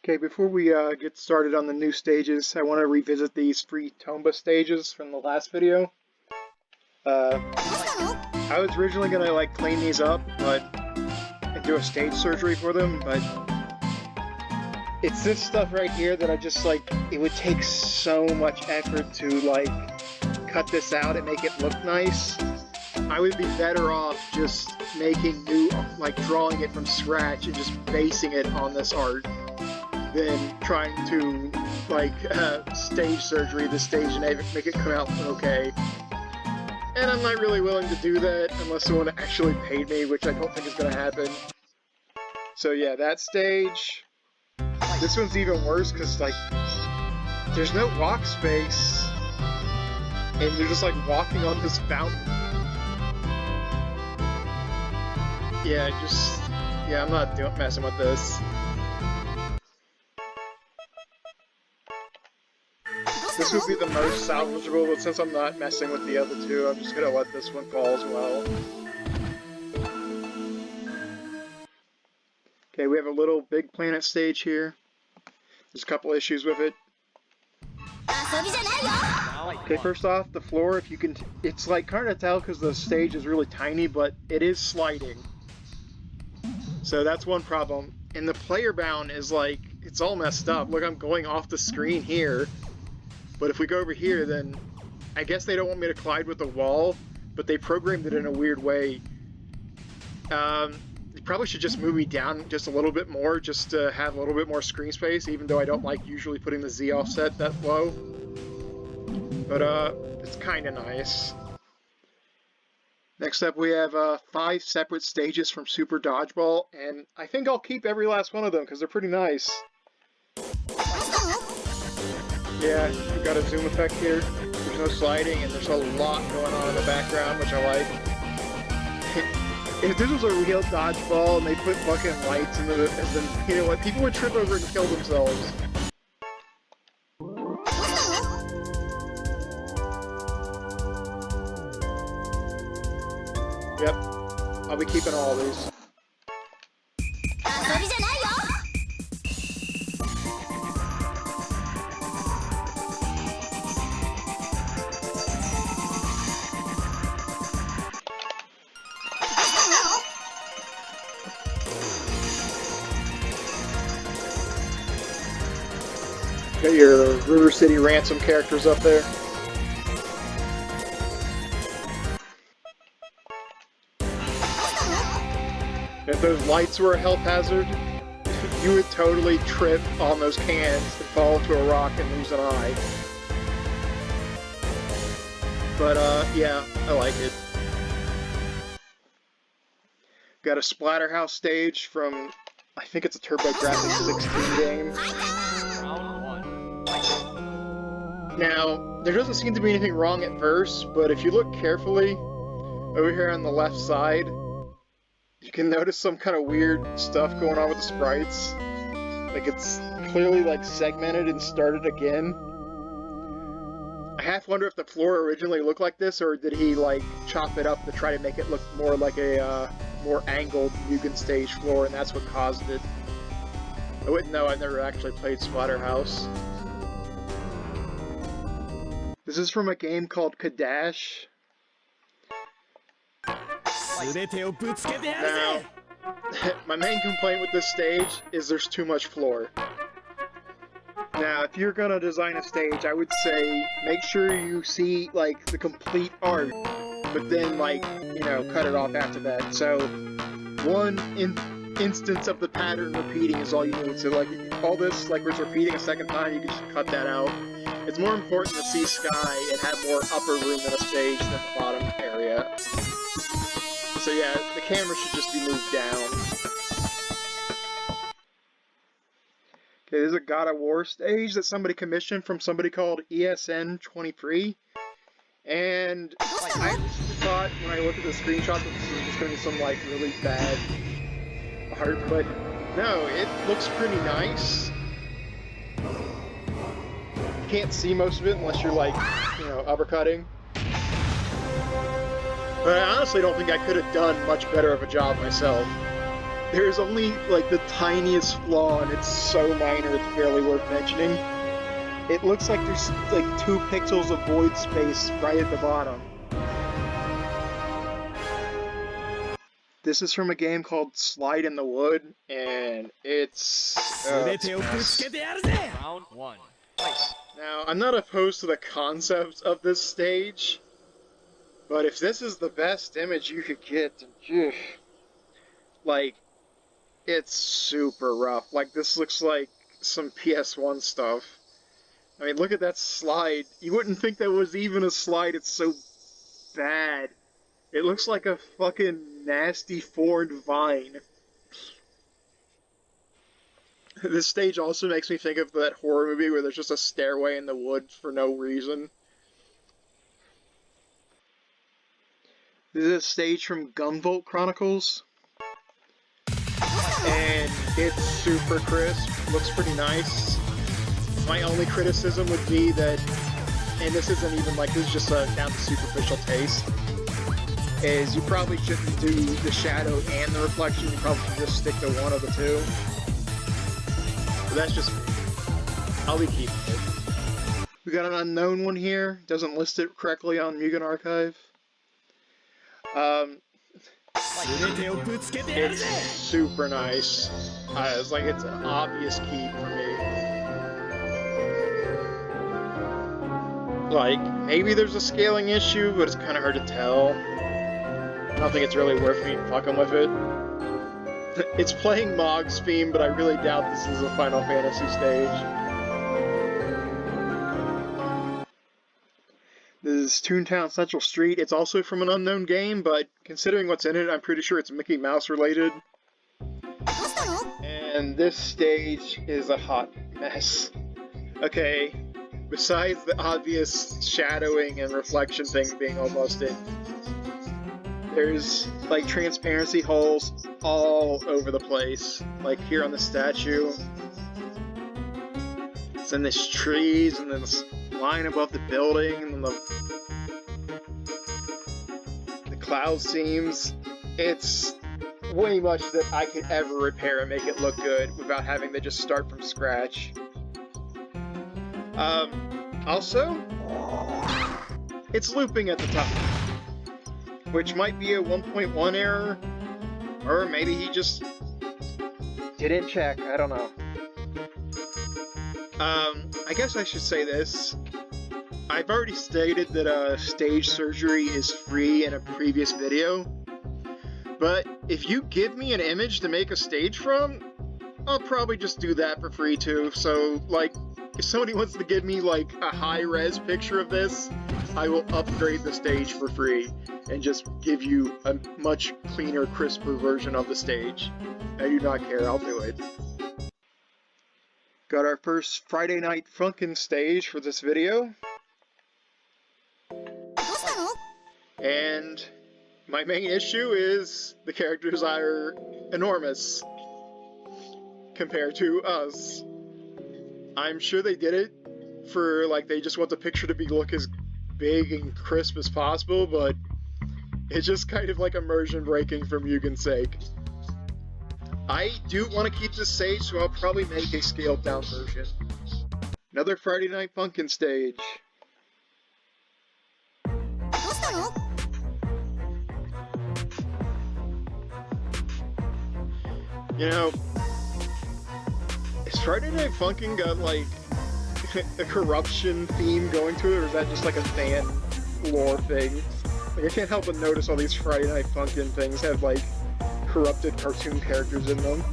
Okay, before we get started on the new stages, I want to revisit these free Tomba stages from the last video. I was originally going to clean these up and do a stage surgery for them, but it's this stuff right here that I just it would take so much effort to cut this out and make it look nice. I would be better off just making new, drawing it from scratch and just basing it on this art than trying to stage surgery the stage and make it come out okay. And I'm not really willing to do that unless someone actually paid me, which I don't think is going to happen. So yeah, that stage. This one's even worse because there's no walk space, and you're just walking on this fountain. I'm not messing with this. This would be the most salvageable, but since I'm not messing with the other two, I'm just gonna let this one fall as well. Okay, we have a little big planet stage here. There's a couple issues with it. Okay, first off, the floor, if you can, it's hard to tell because the stage is really tiny, but it is sliding. So that's one problem. And the player bound is it's all messed up. Look, I'm going off the screen here. But if we go over here, then I guess they don't want me to collide with the wall, but they programmed it in a weird way. They probably should just move me down just a little bit more, just to have a little bit more screen space, even though I don't like usually putting the Z offset that low. But it's kind of nice. Next up, we have 5 separate stages from Super Dodgeball, and I think I'll keep every last one of them because they're pretty nice. Yeah, we've got a zoom effect here. There's no sliding, and there's a lot going on in the background, which I like. If this was a real dodgeball and they put fucking lights into it, then you know what? People would trip over and kill themselves. Yep, I'll be keeping all of these. Got your River City Ransom characters up there. If those lights were a health hazard, you would totally trip on those cans and fall into a rock and lose an eye. But yeah, I like it. Got a Splatterhouse stage from, I think it's a TurboGrafx 16 game. Now, there doesn't seem to be anything wrong at first, but if you look carefully over here on the left side, you can notice some kind of weird stuff going on with the sprites. It's clearly segmented and started again. I half wonder if the floor originally looked like this, or did he chop it up to try to make it look more like a more angled Mugen stage floor, and that's what caused it. I wouldn't know, I've never actually played Splatterhouse. This is from a game called Cadash. Now, my main complaint with this stage is there's too much floor. Now, if you're gonna design a stage, I would say make sure you see the complete art, but then cut it off after that. So one instance of the pattern repeating is all you need. So all this where it's repeating a second time, you can just cut that out. It's more important to see sky and have more upper room in a stage than the bottom area. So yeah, the camera should just be moved down. Okay, there's a God of War stage that somebody commissioned from somebody called ESN23. And I thought when I looked at the screenshot that this was just going to be some really bad art, but no, it looks pretty nice. You can't see most of it unless you're uppercutting. But I honestly don't think I could have done much better of a job myself. There's only, like, the tiniest flaw, and it's so minor it's barely worth mentioning. It looks like there's, like, 2 pixels of void space right at the bottom. This is from a game called Slide in the Wood, and it's Round 1. Fight. Now, I'm not opposed to the concept of this stage, but if this is the best image you could get, then like, it's super rough. Like, this looks like some PS1 stuff. I mean, look at that slide. You wouldn't think that was even a slide, it's so bad. It looks like a fucking nasty foreign vine. This stage also makes me think of that horror movie where there's just a stairway in the woods for no reason. This is a stage from Gunvolt Chronicles. And it's super crisp, looks pretty nice. My only criticism would be that, and this isn't even like, this is just down to superficial taste, is you probably shouldn't do the shadow and the reflection, you probably should just stick to one of the two. But that's just me. I'll be keeping it. We got an unknown one here, doesn't list it correctly on Mugen Archive. It's super nice. It's like it's an obvious keep for me. Like, maybe there's a scaling issue, but it's kind of hard to tell. I don't think it's really worth me fucking with it. It's playing Mog's theme, but I really doubt this is a Final Fantasy stage. This is Toontown Central Street. It's also from an unknown game, but considering what's in it, I'm pretty sure it's Mickey Mouse related. And this stage is a hot mess. Okay, besides the obvious shadowing and reflection thing being almost it, there's like transparency holes all over the place. Like here on the statue. It's in this trees, and then this line above the building, and then the cloud seams. It's way much that I could ever repair and make it look good without having to just start from scratch. Also, it's looping at the top, which might be a 1.1 error, or maybe he just didn't check, I don't know. I guess I should say this. I've already stated that stage surgery is free in a previous video, but if you give me an image to make a stage from, I'll probably just do that for free too. So, like, if somebody wants to give me, like, a high-res picture of this, I will upgrade the stage for free and just give you a much cleaner, crisper version of the stage. I do not care, I'll do it. Got our first Friday Night Funkin' stage for this video. And my main issue is the characters are enormous compared to us. I'm sure they did it for, like, they just want the picture to look as big and crisp as possible, but it's just kind of like immersion breaking for Mugen's sake. I do want to keep this stage, so I'll probably make a scaled down version. Another Friday Night Funkin' stage. You know, is Friday Night Funkin' got, like, a corruption theme going to it, or is that just like a fan lore thing? Like, I can't help but notice all these Friday Night Funkin' things have, like, corrupted cartoon characters in them.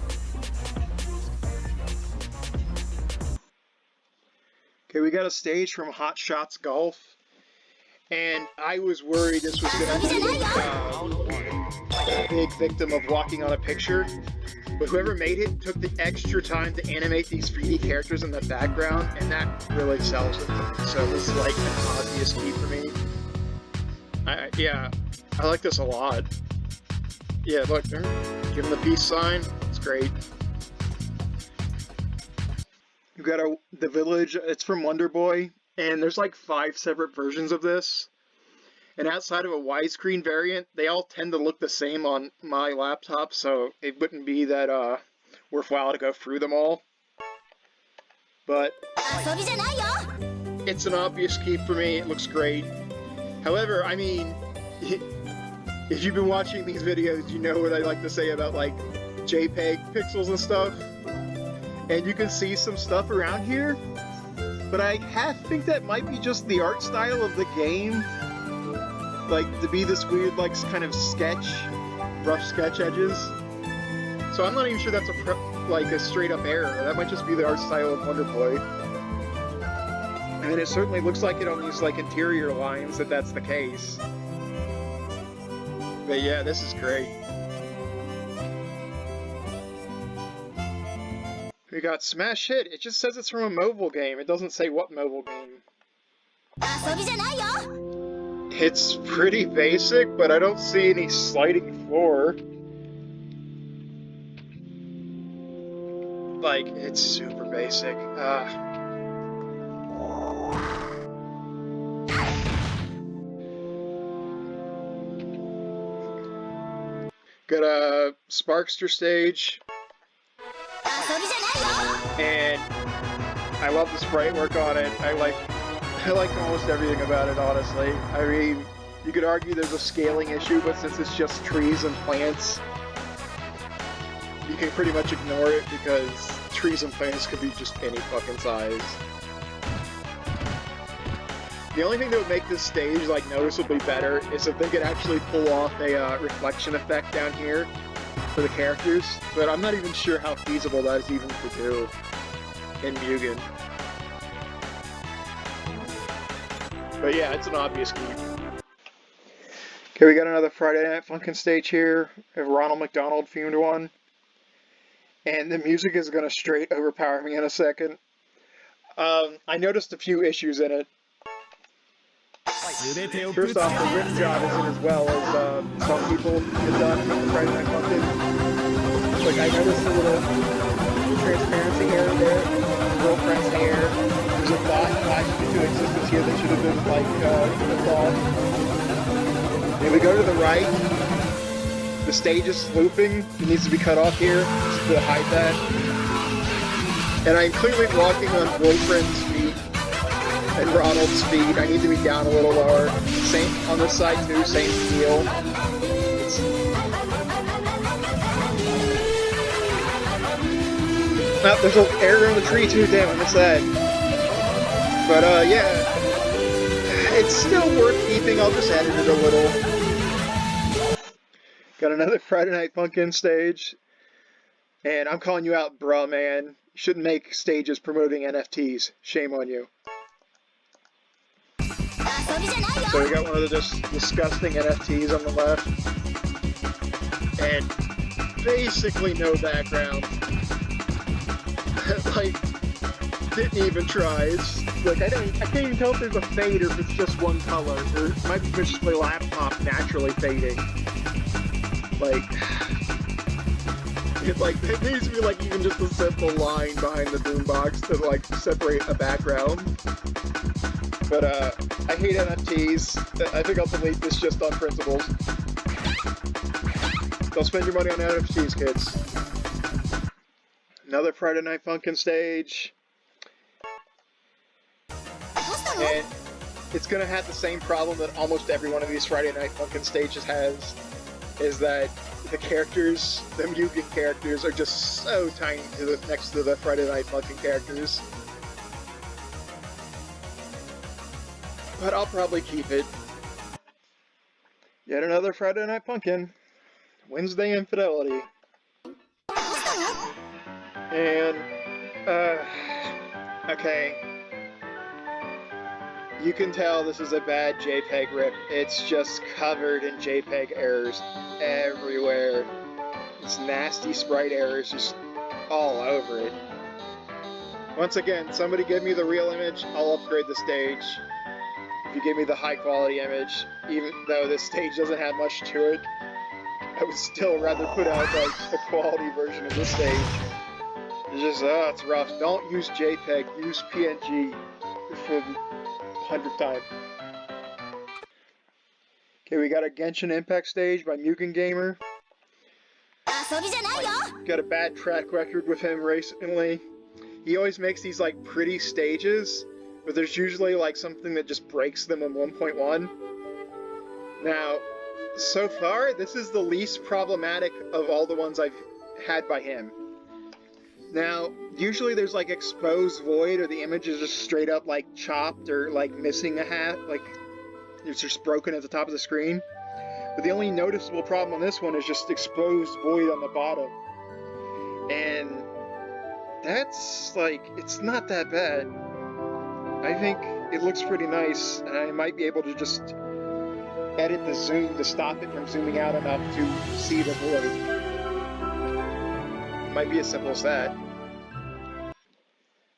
Okay, we got a stage from Hot Shots Golf, and I was worried this was going to be a big victim of walking on a picture. But whoever made it took the extra time to animate these 3D characters in the background, and that really sells it. So this is like an obvious key for me. Yeah, I like this a lot. Yeah, look, give him the peace sign. It's great. We've got the village. It's from Wonder Boy, and there's like 5 separate versions of this. And outside of a widescreen variant, they all tend to look the same on my laptop, so it wouldn't be that worthwhile to go through them all. But it's an obvious keep for me. It looks great. However, I mean, if you've been watching these videos, you know what I like to say about like JPEG pixels and stuff. And you can see some stuff around here, but I think that might be just the art style of the game. Like, to be this weird, like, kind of sketch, rough sketch edges. So I'm not even sure that's a straight-up error. That might just be the art style of Wonder Boy. I mean, it certainly looks like it on these, like, interior lines that that's the case. But yeah, this is great. We got Smash Hit. It just says it's from a mobile game. It doesn't say what mobile game. It's pretty basic, but I don't see any sliding floor. Like, it's super basic. Got a Sparkster stage. And I love the sprite work on it. I like almost everything about it, honestly. I mean, you could argue there's a scaling issue, but since it's just trees and plants, you can pretty much ignore it because trees and plants could be just any fucking size. The only thing that would make this stage, like, noticeably better is if they could actually pull off a reflection effect down here for the characters, but I'm not even sure how feasible that is even to do in Mugen. But yeah, it's an obvious keep. Okay, we got another Friday Night Funkin' stage here, a Ronald McDonald themed one. And the music is going to straight overpower me in a second. I noticed a few issues in it. First off, the rim job isn't as well as some people have done with the Friday Night Funkin'. Like, I noticed a little transparency error there. Girlfriend's hair. There's a thought flashing into existence here that should have been, like, thought. Then we go to the right. The stage is looping. It needs to be cut off here just to hide that. And I'm clearly walking on boyfriend's feet and Ronald's feet. I need to be down a little lower. Same on this side too, same deal. There's an error on the tree too, damn, I missed that. But yeah, it's still worth keeping, I'll just edit it a little. Got another Friday Night Funkin' stage. And I'm calling you out, bruh, man. You shouldn't make stages promoting NFTs. Shame on you. So we got one of the just disgusting NFTs on the left. And basically no background. Like, didn't even try. It's like, I can't even tell if there's a fade or if it's just one color. Or it might be just my laptop naturally fading. Like, it needs to be like even just a simple line behind the boombox to like separate a background. But I hate NFTs. I think I'll delete this just on principles. Don't spend your money on NFTs, kids. Another Friday Night Funkin' stage. And it's gonna have the same problem that almost every one of these Friday Night Funkin' stages has, is that the characters, the Mugen characters, are just so tiny next to the Friday Night Funkin' characters. But I'll probably keep it. Yet another Friday Night Funkin'. Wednesday Infidelity. And, okay. You can tell this is a bad JPEG rip. It's just covered in JPEG errors everywhere. It's nasty sprite errors just all over it. Once again, somebody give me the real image, I'll upgrade the stage. If you give me the high quality image, even though this stage doesn't have much to it, I would still rather put out like a quality version of the stage. It's just, it's rough. Don't use JPEG, use PNG for the 100th time. Okay, we got a Genshin Impact stage by Mugen Gamer. Got a bad track record with him recently. He always makes these like pretty stages, but there's usually like something that just breaks them in 1.1. Now, so far, this is the least problematic of all the ones I've had by him. Now, usually there's like exposed void, or the image is just straight up like chopped or like missing a half, like it's just broken at the top of the screen. But the only noticeable problem on this one is just exposed void on the bottom. And that's like, it's not that bad. I think it looks pretty nice, and I might be able to just edit the zoom to stop it from zooming out enough to see the void. Might be as simple as that.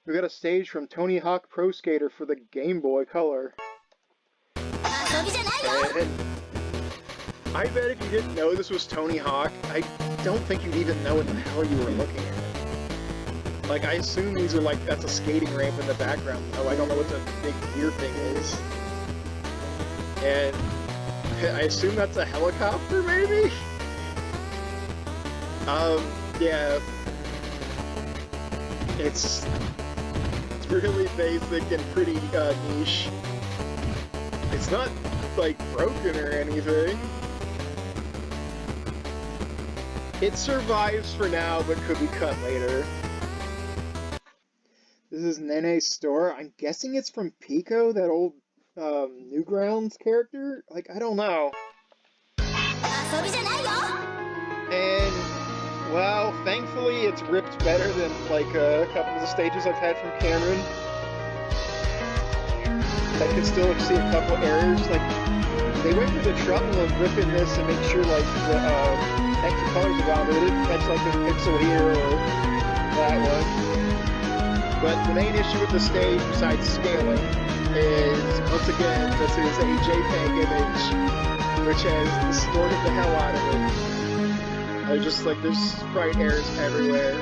We got a stage from Tony Hawk Pro Skater for the Game Boy Color. And I bet if you didn't know this was Tony Hawk, I don't think you'd even know what the hell you were looking at. Like, I assume these are like, that's a skating ramp in the background. Oh, I don't know what the big gear thing is. And I assume that's a helicopter, maybe? Yeah. It's really basic and pretty niche. It's not, like, broken or anything. It survives for now, but could be cut later. This is Nene's store. I'm guessing it's from Pico, that old Newgrounds character? Like, I don't know. And, well, thankfully it's ripped better than, like, a couple of the stages I've had from Cameron. I can still see a couple errors. Like, they went through the trouble of ripping this and make sure, like, the extra colors around it. They didn't catch, like, this pixel here or that one. But the main issue with the stage, besides scaling, is, once again, this is a JPEG image, which has distorted the hell out of it. There's sprite errors everywhere.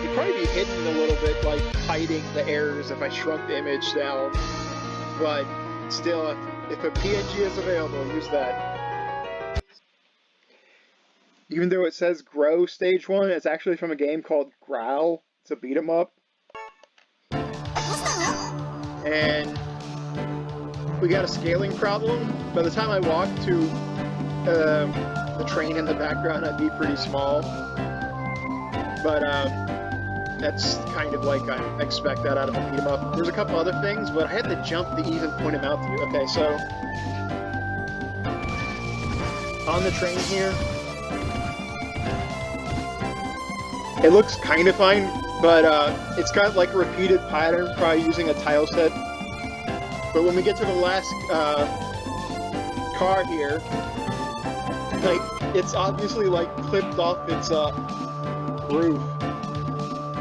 It'd probably be hidden a little bit, like, hiding the errors if I shrunk the image down. But, still, if a PNG is available, use that. Even though it says Grow Stage 1, it's actually from a game called Growl. It's a beat 'em up. And we got a scaling problem. By the time I walk to the train in the background, I'd be pretty small. But that's kind of like I expect that out of a beat 'em up. There's a couple other things, but I had to jump to even point them out to you. Okay, so on the train here, it looks kind of fine, but it's got like a repeated pattern, probably using a tile set. But when we get to the last car here, like, it's obviously like clipped off its roof.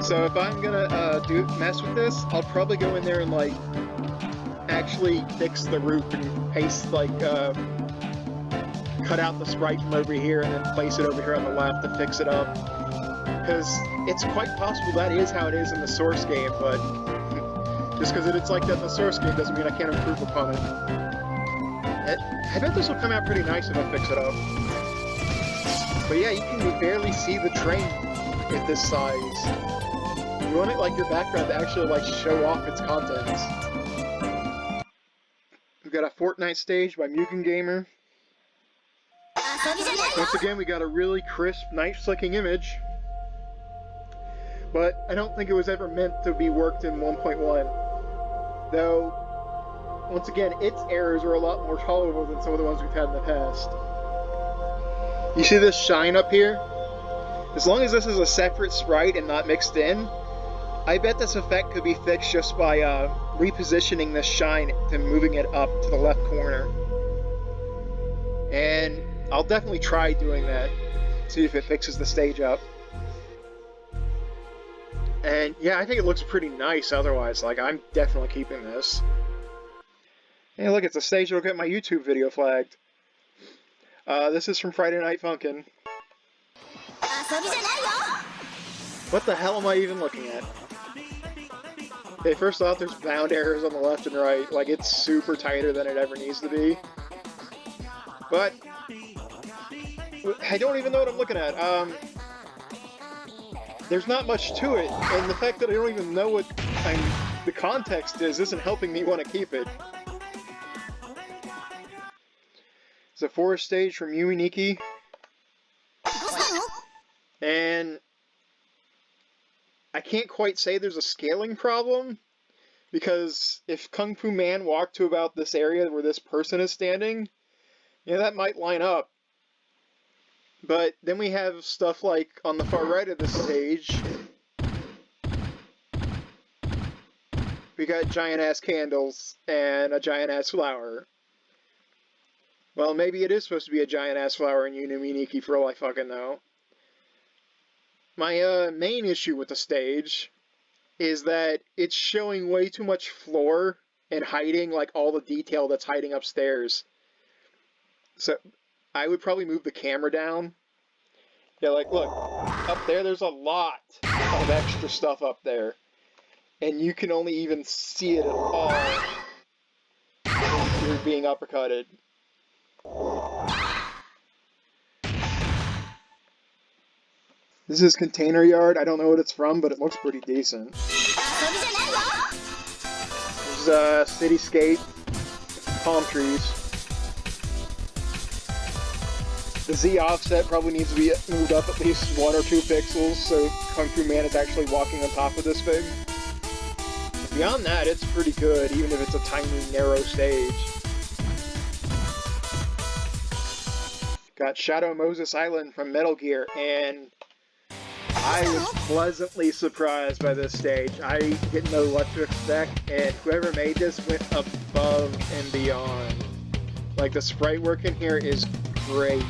So if I'm gonna mess with this, I'll probably go in there and like actually fix the roof and paste, like, cut out the sprite from over here and then place it over here on the left to fix it up. Because it's quite possible that is how it is in the source game, but just because it's like that in the source game doesn't mean I can't improve upon it. I bet this will come out pretty nice if I fix it up. But yeah, you can barely see the train at this size. You want it like your background to actually like show off its contents. We've got a Fortnite stage by Mugen Gamer. Once again, we got a really crisp, nice looking image. But I don't think it was ever meant to be worked in 1.1. Though, once again, its errors are a lot more tolerable than some of the ones we've had in the past. You see this shine up here? As long as this is a separate sprite and not mixed in, I bet this effect could be fixed just by repositioning this shine and moving it up to the left corner. And I'll definitely try doing that, see if it fixes the stage up. And yeah, I think it looks pretty nice otherwise. Like, I'm definitely keeping this. Hey, look, it's a stage that'll get my YouTube video flagged. This is from Friday Night Funkin'. What the hell am I even looking at? Okay, first off, there's bound areas on the left and right. Like, it's super tighter than it ever needs to be. But I don't even know what I'm looking at. There's not much to it, and the fact that I don't even know what the context is isn't helping me want to keep it. It's a forest stage from Miyuki, and I can't quite say there's a scaling problem, because if Kung Fu Man walked to about this area where this person is standing, yeah, that might line up. But then we have stuff like on the far right of this stage, we got giant-ass candles and a giant-ass flower. Well, maybe it is supposed to be a giant-ass flower in Miyuki for all I fucking know. My main issue with the stage is that it's showing way too much floor and hiding like all the detail that's hiding upstairs. So I would probably move the camera down. Yeah, like, look, up there, there's a lot of extra stuff up there. And you can only even see it at all if you're being uppercutted. This is Container Yard. I don't know what it's from, but it looks pretty decent. This is a cityscape, palm trees. The Z offset probably needs to be moved up at least 1 or 2 pixels so Kung Fu Man is actually walking on top of this thing. Beyond that, it's pretty good, even if it's a tiny, narrow stage. Got Shadow Moses Island from Metal Gear, and I was pleasantly surprised by this stage. I didn't know what to expect, and whoever made this went above and beyond. Like, the sprite work in here is great.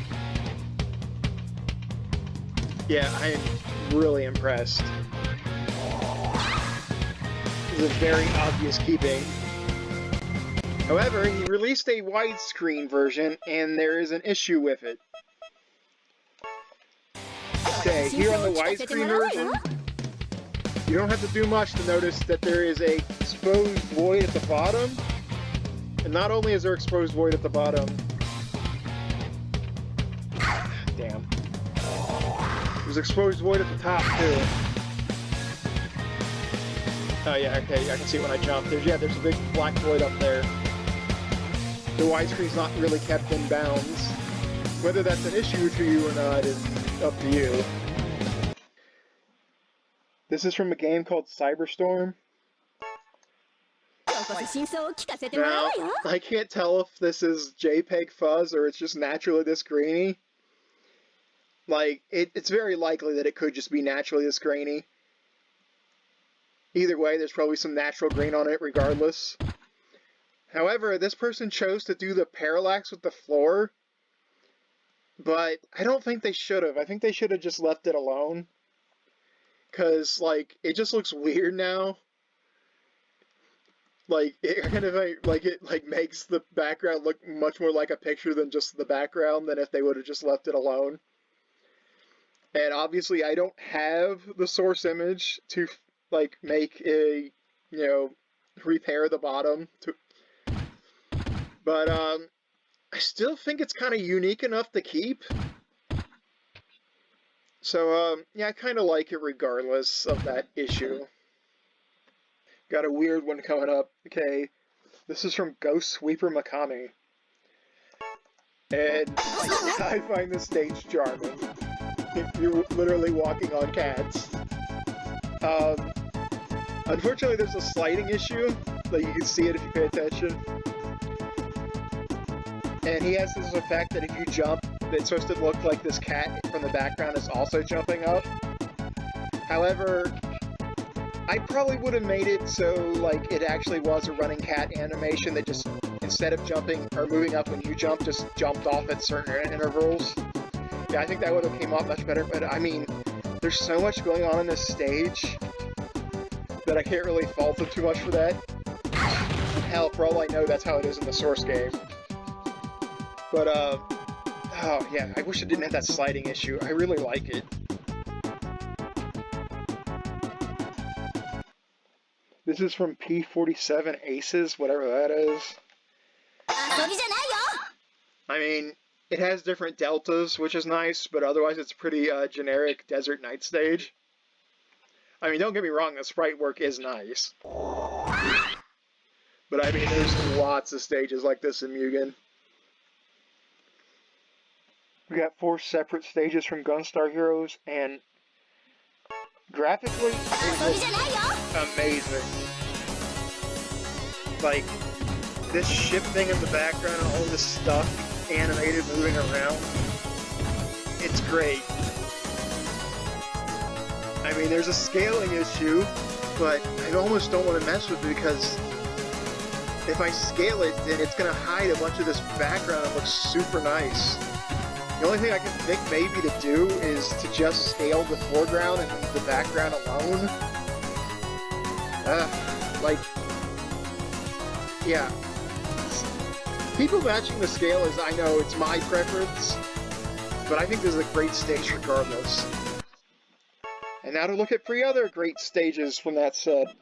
Yeah, I am really impressed. This is a very obvious keeping. However, he released a widescreen version, and there is an issue with it. Okay, here on the widescreen version, you don't have to do much to notice that there is a exposed void at the bottom. And not only is there exposed void at the bottom, damn. There's exposed void at the top too. Oh yeah, okay, I can see it when I jump. There's a big black void up there. The widescreen's not really kept in bounds. Whether that's an issue to you or not is up to you. This is from a game called Cyberstorm. Now, I can't tell if this is JPEG fuzz or it's just naturally this grainy. Like, it's very likely that it could just be naturally this grainy. Either way, there's probably some natural grain on it regardless. However, this person chose to do the parallax with the floor, but I don't think they should have. I think they should have just left it alone. Because, like, it just looks weird now. Like, it kind of, like, makes the background look much more like a picture than just the background than if they would have just left it alone. And obviously, I don't have the source image to, like, make a, repair the bottom. But, I still think it's kind of unique enough to keep. So, yeah, I kind of like it regardless of that issue. Got a weird one coming up. Okay, this is from Ghost Sweeper Makami. And I find this stage charming. You're literally walking on cats. Unfortunately, there's a sliding issue. Like, you can see it if you pay attention. And he has this effect that if you jump, it's supposed to look like this cat from the background is also jumping up. However, I probably would have made it so, like, it actually was a running cat animation that just, instead of jumping or moving up when you jump, just jumped off at certain intervals. Yeah, I think that would have came out much better, but I mean, there's so much going on in this stage that I can't really fault it too much for that. Hell, for all I know, that's how it is in the source game. But, oh yeah, I wish it didn't have that sliding issue. I really like it. This is from P47 Aces, whatever that is. I mean, it has different deltas, which is nice, but otherwise it's pretty generic Desert Night stage. I mean, don't get me wrong, the sprite work is nice. But I mean, there's lots of stages like this in Mugen. We got 4 separate stages from Gunstar Heroes, and graphically, it's amazing. Like, this ship thing in the background and all this stuff animated moving around, it's great. I mean, there's a scaling issue, but I almost don't want to mess with it because if I scale it, then it's going to hide a bunch of this background that looks super nice. The only thing I can think maybe to do is to just scale the foreground and leave the background alone. Like, yeah. People matching the scale is, I know, it's my preference, but I think this is a great stage regardless. And now to look at 3 other great stages from that set.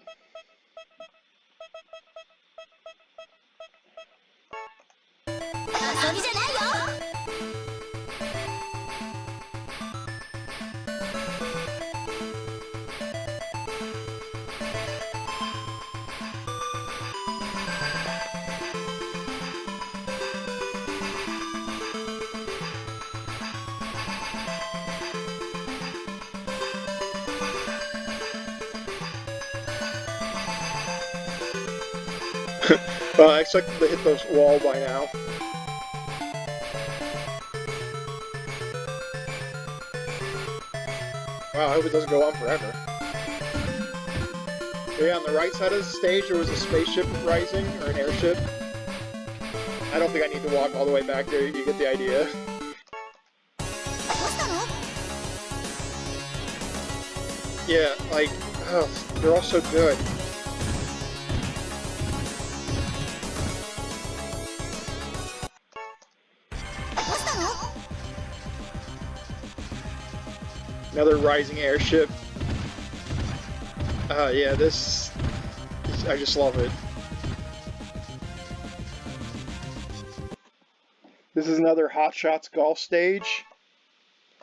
I expected to hit this wall by now. Wow, I hope it doesn't go on forever. So yeah, on the right side of the stage there was a spaceship rising, or an airship. I don't think I need to walk all the way back there, you get the idea. Yeah, like, oh, they're all so good. Another rising airship. Yeah, this... I just love it. This is another Hot Shots golf stage.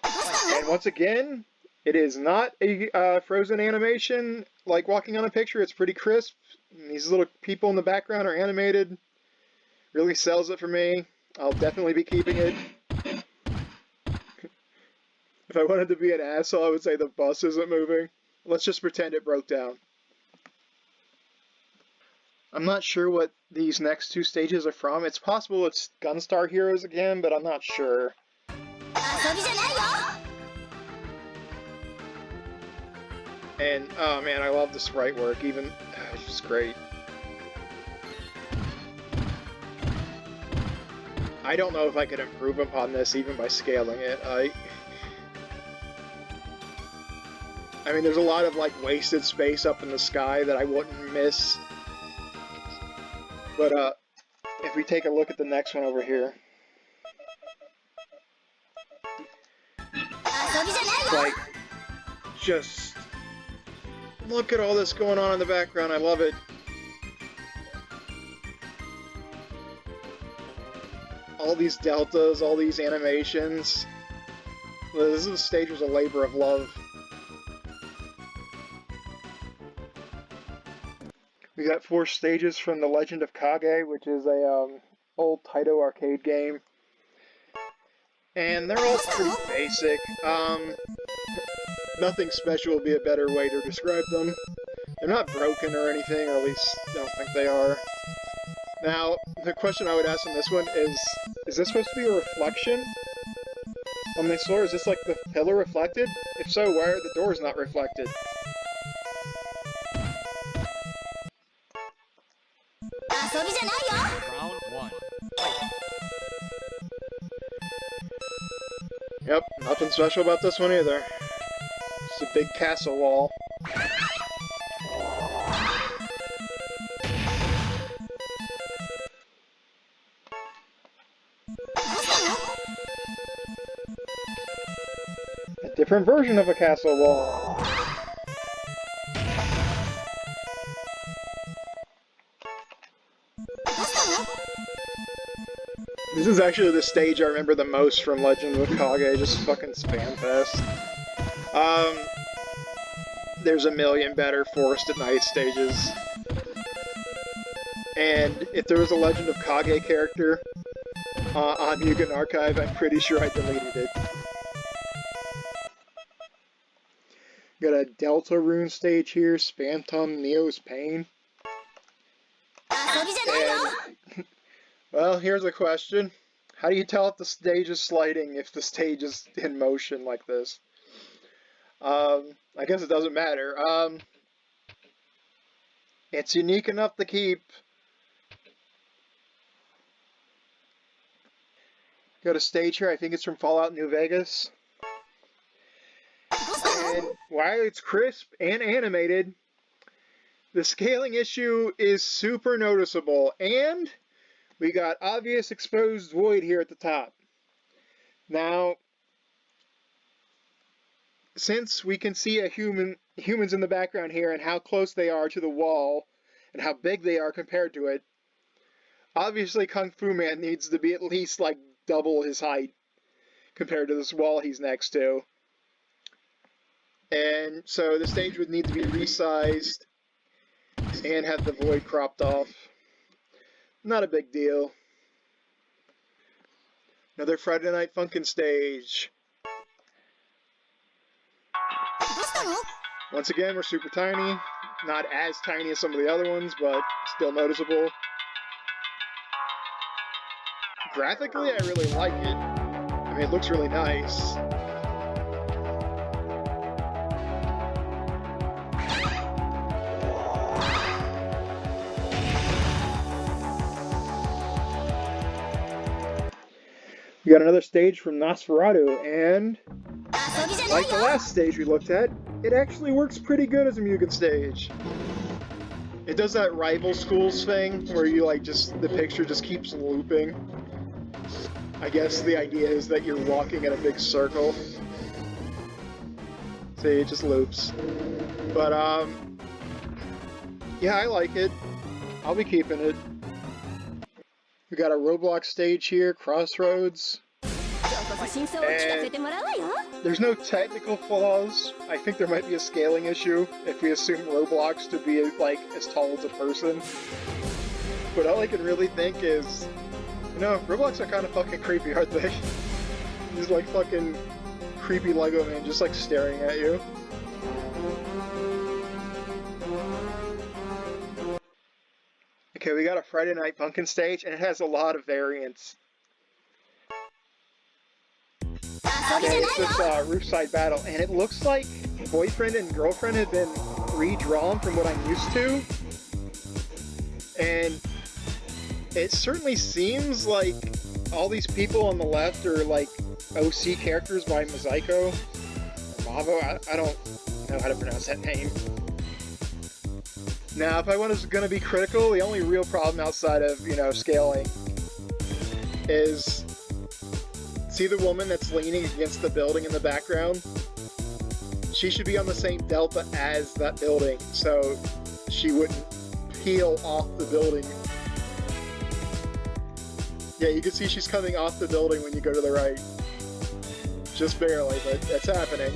And once again, it is not a frozen animation like walking on a picture. It's pretty crisp. And these little people in the background are animated. Really sells it for me. I'll definitely be keeping it. If I wanted to be an asshole, I would say the bus isn't moving. Let's just pretend it broke down. I'm not sure what these next 2 stages are from. It's possible it's Gunstar Heroes again, but I'm not sure. And, oh man, I love the sprite work. Even, it's just great. I don't know if I could improve upon this even by scaling it. I mean, there's a lot of, like, wasted space up in the sky that I wouldn't miss. But, if we take a look at the next one over here. Like, just look at all this going on in the background. I love it. All these deltas, all these animations. This stage was a labor of love. We got 4 stages from The Legend of Kage, which is a old Taito arcade game. And they're all pretty basic. Nothing special would be a better way to describe them. They're not broken or anything, or at least I don't think they are. Now, the question I would ask on this one is this supposed to be a reflection on this floor? Is this like the pillar reflected? If so, why are the doors not reflected? Round 1. Yep, nothing special about this one either. It's a big castle wall. A different version of a castle wall. This is actually the stage I remember the most from Legend of Kage, just fucking spam fest. There's a million better Forest at Night stages. And if there was a Legend of Kage character on Mugen Archive, I'm pretty sure I deleted it. Got a Delta Rune stage here, Spamton Neo's Pain. And, well, here's a question. How do you tell if the stage is sliding if the stage is in motion like this? I guess it doesn't matter. It's unique enough to keep. Got a stage here, I think it's from Fallout New Vegas. And while it's crisp and animated, the scaling issue is super noticeable, and we got obvious exposed void here at the top. Now, since we can see humans in the background here and how close they are to the wall and how big they are compared to it, obviously Kung Fu Man needs to be at least like double his height compared to this wall he's next to. And so the stage would need to be resized and have the void cropped off. Not a big deal. Another Friday Night Funkin' stage. Once again, we're super tiny. Not as tiny as some of the other ones, but still noticeable. Graphically, I really like it. I mean, it looks really nice. We got another stage from Nosferatu, and like the last stage we looked at, it actually works pretty good as a Mugen stage. It does that rival schools thing where you like the picture just keeps looping. I guess the idea is that you're walking in a big circle. See, it just loops. But yeah, I like it. I'll be keeping it. We got a Roblox stage here, Crossroads. And there's no technical flaws. I think there might be a scaling issue if we assume Roblox to be like as tall as a person. But all I can really think is, you know, Roblox are kind of fucking creepy, aren't they? These like fucking creepy Lego man just like staring at you. Okay, we got a Friday Night Funkin' stage, and it has a lot of variants. Okay, it's this roofside battle, and it looks like boyfriend and girlfriend have been redrawn from what I'm used to. And it certainly seems like all these people on the left are like OC characters by Mozaiko. Mavo, I don't know how to pronounce that name. Now, if I was going to be critical, the only real problem outside of, you know, scaling is, see the woman that's leaning against the building in the background? She should be on the same delta as that building, so she wouldn't peel off the building. Yeah, you can see she's coming off the building when you go to the right. Just barely, but that's happening.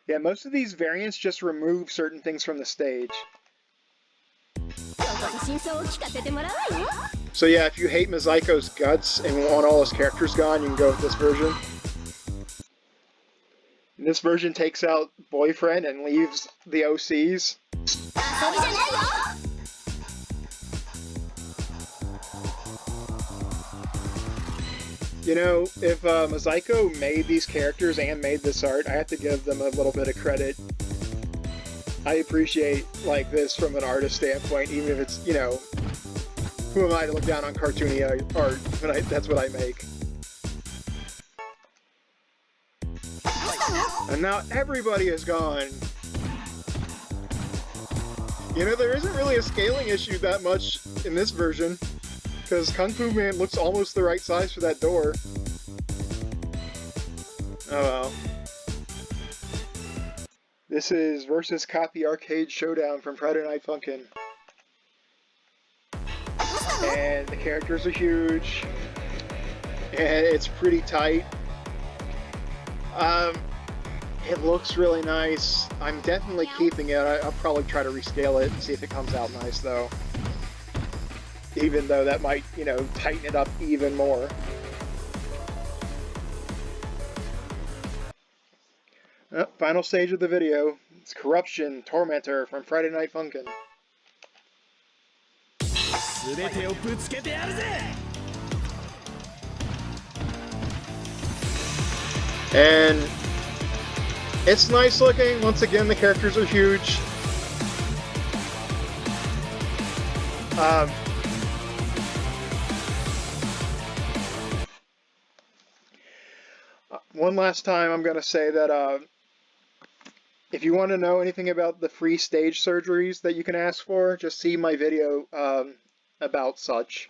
Yeah, most of these variants just remove certain things from the stage. So yeah, if you hate Mozaiko's guts and want all his characters gone, you can go with this version. And this version takes out boyfriend and leaves the OCs. You know, if Mozaiko made these characters and made this art, I have to give them a little bit of credit. I appreciate, like, this from an artist standpoint, even if it's, you know, who am I to look down on cartoony art when that's what I make. And now everybody is gone. You know, there isn't really a scaling issue that much in this version, because Kung Fu Man looks almost the right size for that door. Oh well. This is versus Copy Arcade Showdown from Friday Night Funkin'. And the characters are huge. And it's pretty tight. It looks really nice. I'm definitely keeping it. I'll probably try to rescale it and see if it comes out nice, though. Even though that might, you know, tighten it up even more. Final stage of the video. It's Corruption Tormentor from Friday Night Funkin'. And it's nice looking. Once again, the characters are huge. One last time, I'm going to say that if you want to know anything about the free stage surgeries that you can ask for, just see my video about such.